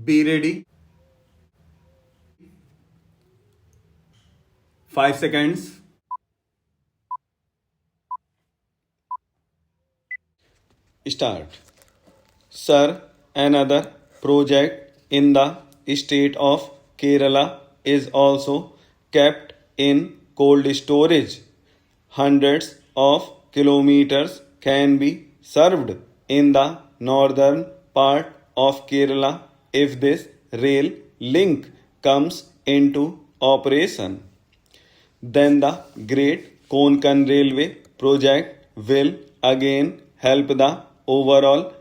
Be ready. 5 seconds. Start. Sir, another project in the state of Kerala is also kept in cold storage. Hundreds of kilometers can be served in the northern part of Kerala if this rail link comes into operation. Then the Great Konkan Railway project will again help the overall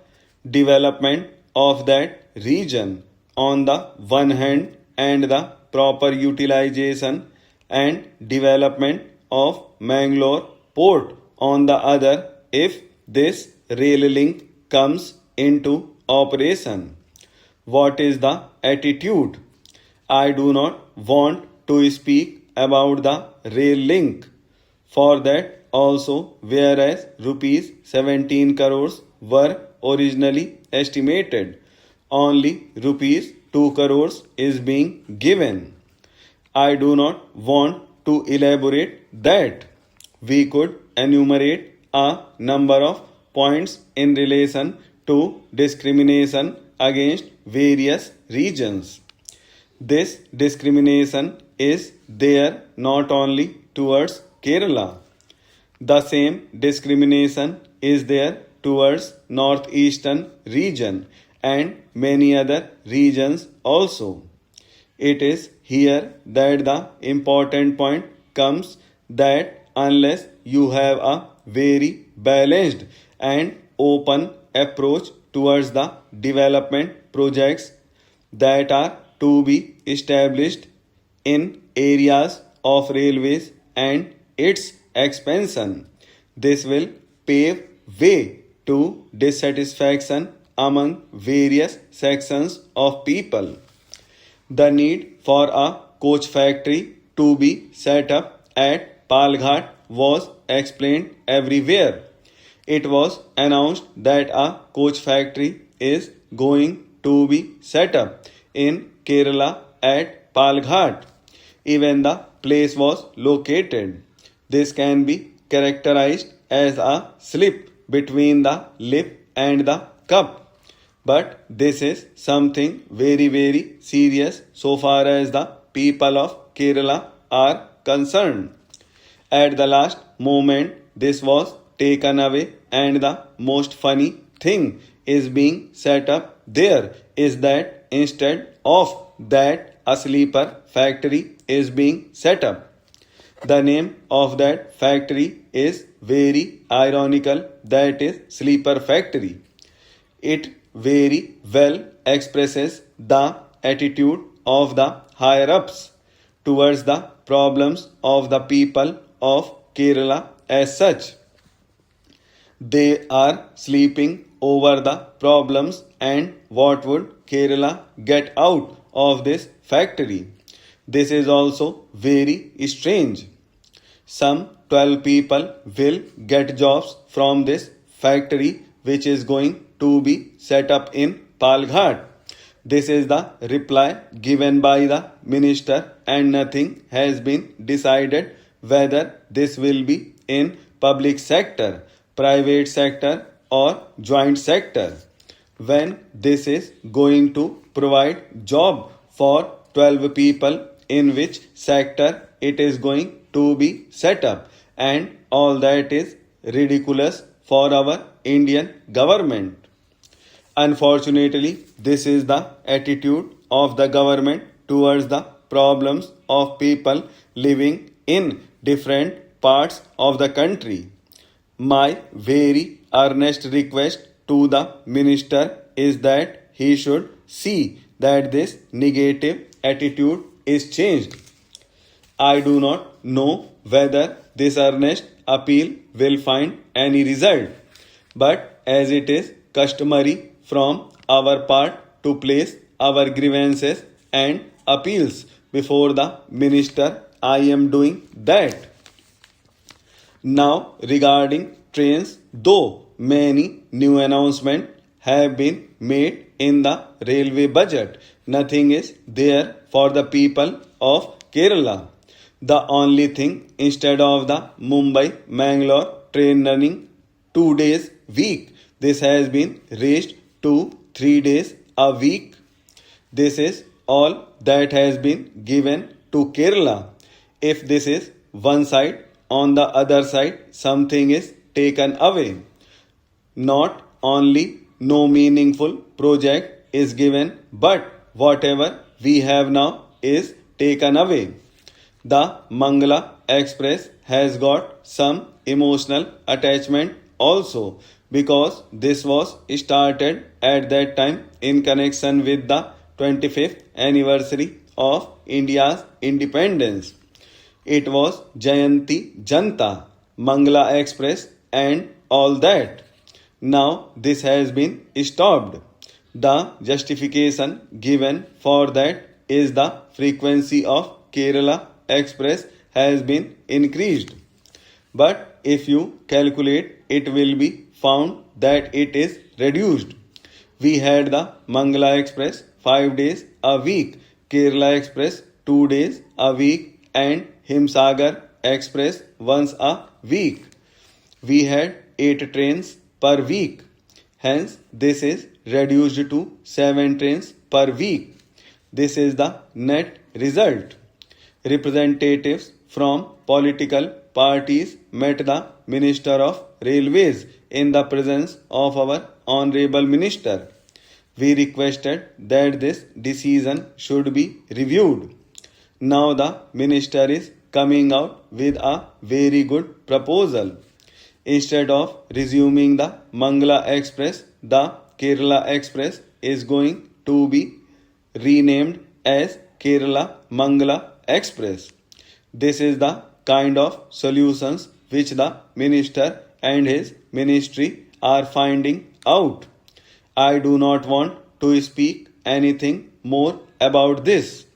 development of that region on the one hand and the proper utilization and development of Mangalore port on the other if this rail link comes into operation. What is the attitude? I do not want to speak about the rail link. For that also, whereas rupees 17 crores were originally estimated, only rupees 2 crores is being given. I do not want to elaborate that. We could enumerate a number of points in relation to discrimination against various regions. This discrimination is there not only towards Kerala. The same discrimination is there towards northeastern region and many other regions also. It is here that the important point comes that unless you have a very balanced and open approach towards the development projects that are to be established in areas of railways and its expansion, this will pave way to dissatisfaction among various sections of people. The need for a coach factory to be set up at Palghat was explained everywhere. It was announced that a coach factory is going to be set up in Kerala at Palghat. Even the place was located. This can be characterized as a slip between the lip and the cup. But this is something very serious so far as the people of Kerala are concerned. At the last moment, this was taken away, and the most funny thing is being set up there is that instead of that, a sleeper factory is being set up. The name of that factory is very ironical, that is sleeper factory. It very well expresses the attitude of the higher ups towards the problems of the people of Kerala as such. They are sleeping over the problems and what would Kerala get out of this factory. This is also very strange. Some 12 people will get jobs from this factory which is going to be set up in Palghat. This is the reply given by the minister, and nothing has been decided whether this will be in public sector, private sector or joint sector. When this is going to provide job for 12 people, in which sector it is going to be set up, and all that is ridiculous for our Indian government. Unfortunately, this is the attitude of the government towards the problems of people living in different parts of the country. My very earnest request to the minister is that he should see that this negative attitude is changed. I do not know whether this earnest appeal will find any result, but as it is customary from our part to place our grievances and appeals before the minister, I am doing that. Now, regarding trains, though many new announcements have been made in the railway budget. Nothing is there for the people of Kerala. The only thing, instead of the Mumbai-Mangalore train running 2 days week, this has been raised to 3 days a week. This is all that has been given to Kerala. If this is one side, on the other side something is taken away. Not only no meaningful project is given, but whatever we have now is taken away. The Mangala Express has got some emotional attachment also, because this was started at that time in connection with the 25th anniversary of India's independence. It was Jayanti Janta, Mangala Express and all that. Now this has been stopped. The justification given for that is the frequency of Kerala Express has been increased. But if you calculate, it will be found that it is reduced. We had the Mangala Express 5 days a week, Kerala Express 2 days a week, and Himsagar Express once a week. We had 8 trains per week. Hence, this is reduced to 7 trains per week. This is the net result. Representatives from political parties met the Minister of Railways in the presence of our Honorable Minister. We requested that this decision should be reviewed. Now the Minister is coming out with a very good proposal. Instead of resuming the Mangala Express, the Kerala Express is going to be renamed as Kerala Mangala Express. This is the kind of solutions which the Minister and his ministry are finding out. I do not want to speak anything more about this.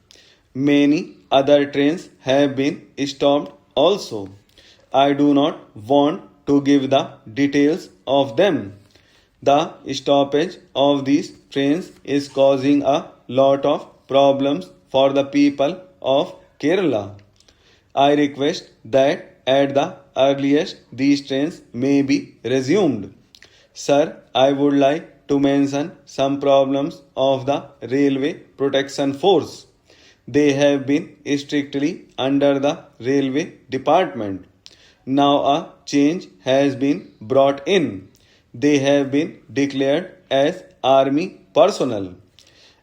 Many other trains have been stopped also. I do not want to give the details of them. The stoppage of these trains is causing a lot of problems for the people of Kerala. I request that at the earliest these trains may be resumed. Sir, I would like to mention some problems of the Railway Protection Force. They have been strictly under the Railway Department. Now a change has been brought in. They have been declared as army personnel.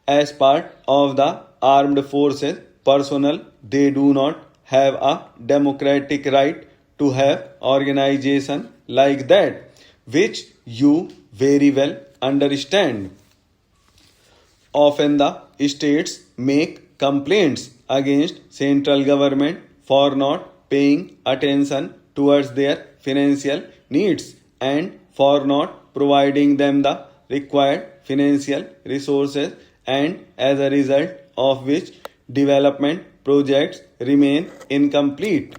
As part of the armed forces personnel, they do not have a democratic right to have organization like that, which you very well understand. Often the states make complaints against central government for not paying attention towards their financial needs and for not providing them the required financial resources, and as a result of which development projects remain incomplete.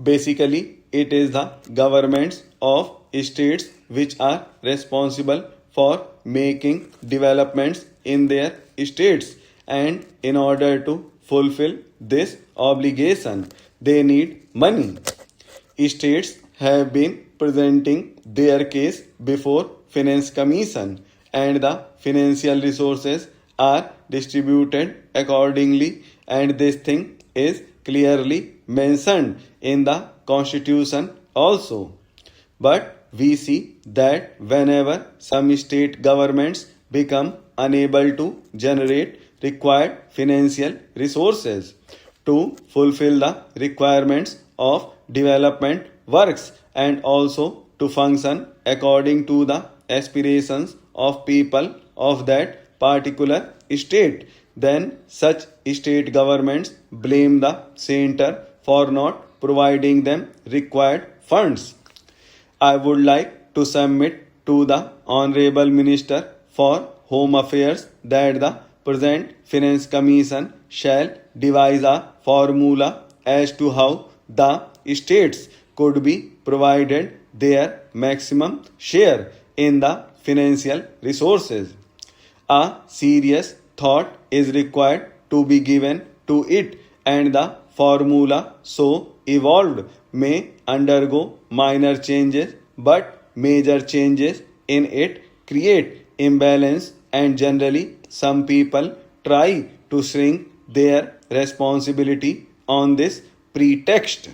Basically, it is the governments of states which are responsible for making developments in their states, and in order to fulfill this obligation, they need money. States have been presenting their case before Finance Commission, and the financial resources are distributed accordingly, and this thing is clearly mentioned in the constitution also. But we see that whenever some state governments become unable to generate required financial resources to fulfill the requirements of development works and also to function according to the aspirations of people of that particular state, then such state governments blame the center for not providing them required funds. I would like to submit to the Honorable Minister for Home Affairs that the present Finance Commission shall devise a formula as to how the states could be provided their maximum share in the financial resources. A serious thought is required to be given to it, and the formula so evolved may undergo minor changes, but major changes in it create imbalance, and generally some people try to shrink their responsibility on this pretext.